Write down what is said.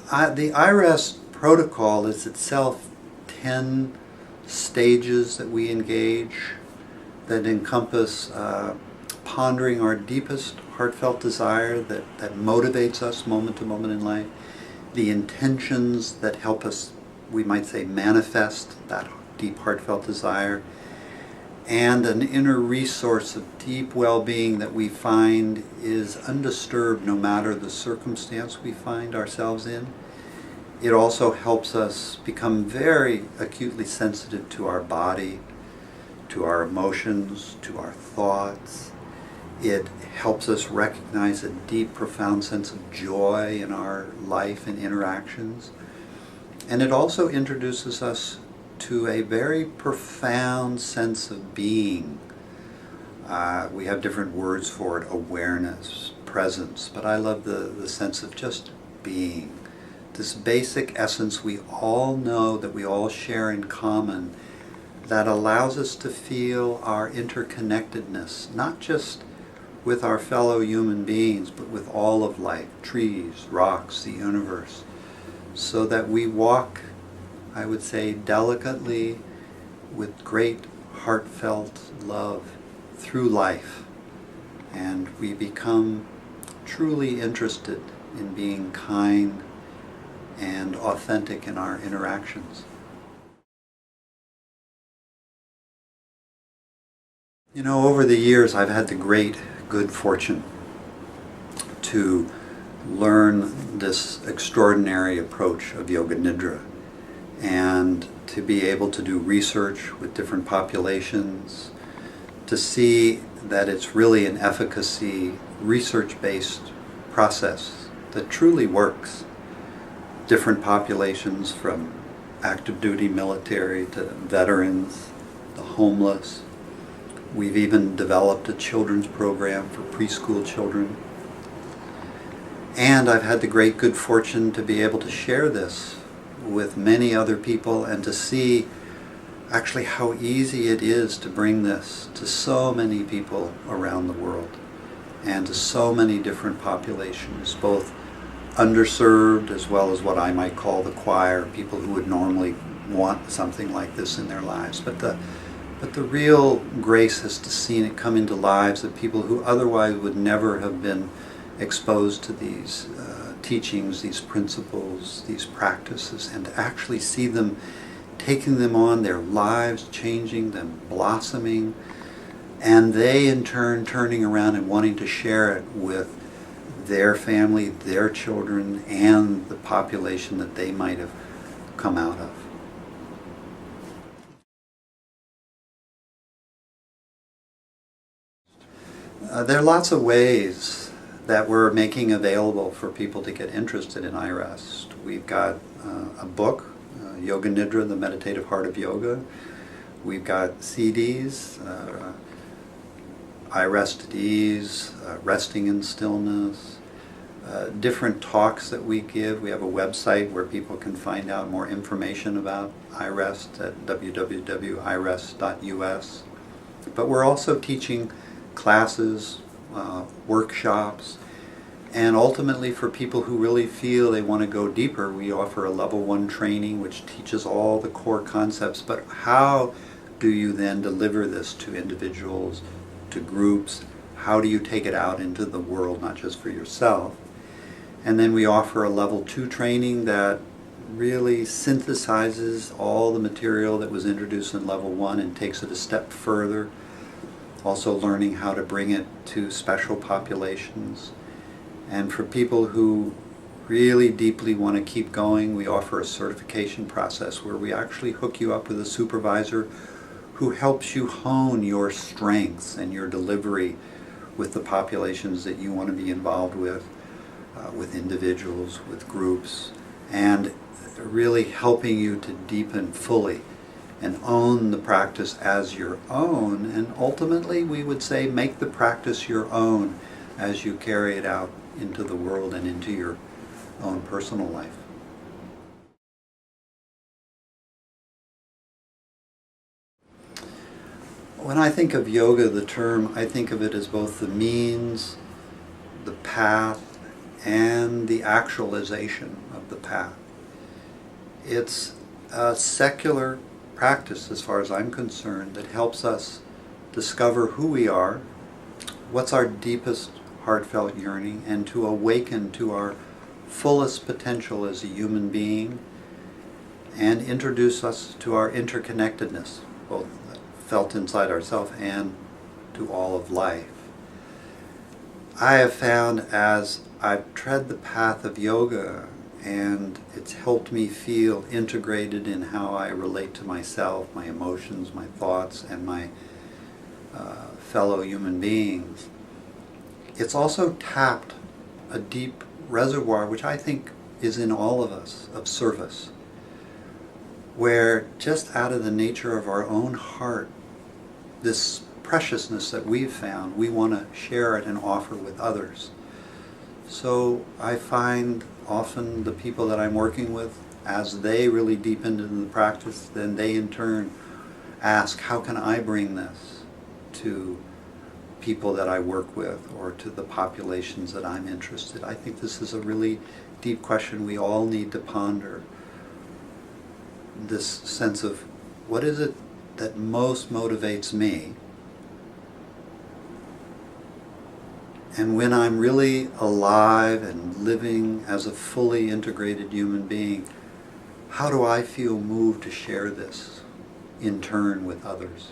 The iRest protocol is itself 10 stages that we engage that encompass pondering our deepest heartfelt desire that motivates us moment to moment in life, the intentions that help us, we might say, manifest that deep heartfelt desire, and an inner resource of deep well-being that we find is undisturbed no matter the circumstance we find ourselves in. It also helps us become very acutely sensitive to our body, to our emotions, to our thoughts. It helps us recognize a deep, profound sense of joy in our life and interactions. And it also introduces us to a very profound sense of being. We have different words for it: awareness, presence, but I love the sense of just being. This basic essence we all know, that we all share in common, that allows us to feel our interconnectedness, not just with our fellow human beings, but with all of life, trees, rocks, the universe, so that we walk, I would say, delicately, with great heartfelt love through life, and we become truly interested in being kind and authentic in our interactions. You know, over the years I've had the good fortune to learn this extraordinary approach of Yoga Nidra, and to be able to do research with different populations, to see that it's really an efficacy, research-based process that truly works. Different populations, from active duty military to veterans, the homeless. We've even developed a children's program for preschool children. And I've had the good fortune to be able to share this with many other people, and to see actually how easy it is to bring this to so many people around the world, and to so many different populations, both underserved as well as what I might call the choir, people who would normally want something like this in their lives. But the real grace is to see it come into lives of people who otherwise would never have been exposed to these teachings, these principles, these practices, and to actually see them taking them on, their lives changing, them blossoming, and they in turn turning around and wanting to share it with their family, their children, and the population that they might have come out of. There are lots of ways that we're making available for people to get interested in iRest. We've got a book, Yoga Nidra, The Meditative Heart of Yoga. We've got CDs, iRest at Ease, Resting in Stillness, different talks that we give. We have a website where people can find out more information about iRest at www.irest.us. But we're also teaching classes, workshops, and ultimately for people who really feel they want to go deeper, we offer a level 1 training which teaches all the core concepts. But how do you then deliver this to individuals, to groups? How do you take it out into the world, not just for yourself? And then we offer a level 2 training that really synthesizes all the material that was introduced in level 1 and takes it a step further. Also learning how to bring it to special populations. And for people who really deeply want to keep going, we offer a certification process where we actually hook you up with a supervisor who helps you hone your strengths and your delivery with the populations that you want to be involved with individuals, with groups, and really helping you to deepen fully and own the practice as your own, and ultimately we would say make the practice your own as you carry it out into the world and into your own personal life. When I think of yoga, the term, I think of it as both the means, the path, and the actualization of the path. It's a secular practice, as far as I'm concerned, that helps us discover who we are, what's our deepest heartfelt yearning, and to awaken to our fullest potential as a human being, and introduce us to our interconnectedness, both felt inside ourselves and to all of life. I have found as I've tread the path of yoga, and it's helped me feel integrated in how I relate to myself, my emotions, my thoughts, and my fellow human beings. It's also tapped a deep reservoir, which I think is in all of us, of service, where just out of the nature of our own heart, this preciousness that we've found, we want to share it and offer with others. So I find often the people that I'm working with, as they really deepen into the practice, then they in turn ask, how can I bring this to people that I work with or to the populations that I'm interested? I think this is a really deep question we all need to ponder. This sense of what is it that most motivates me? And when I'm really alive and living as a fully integrated human being, how do I feel moved to share this in turn with others?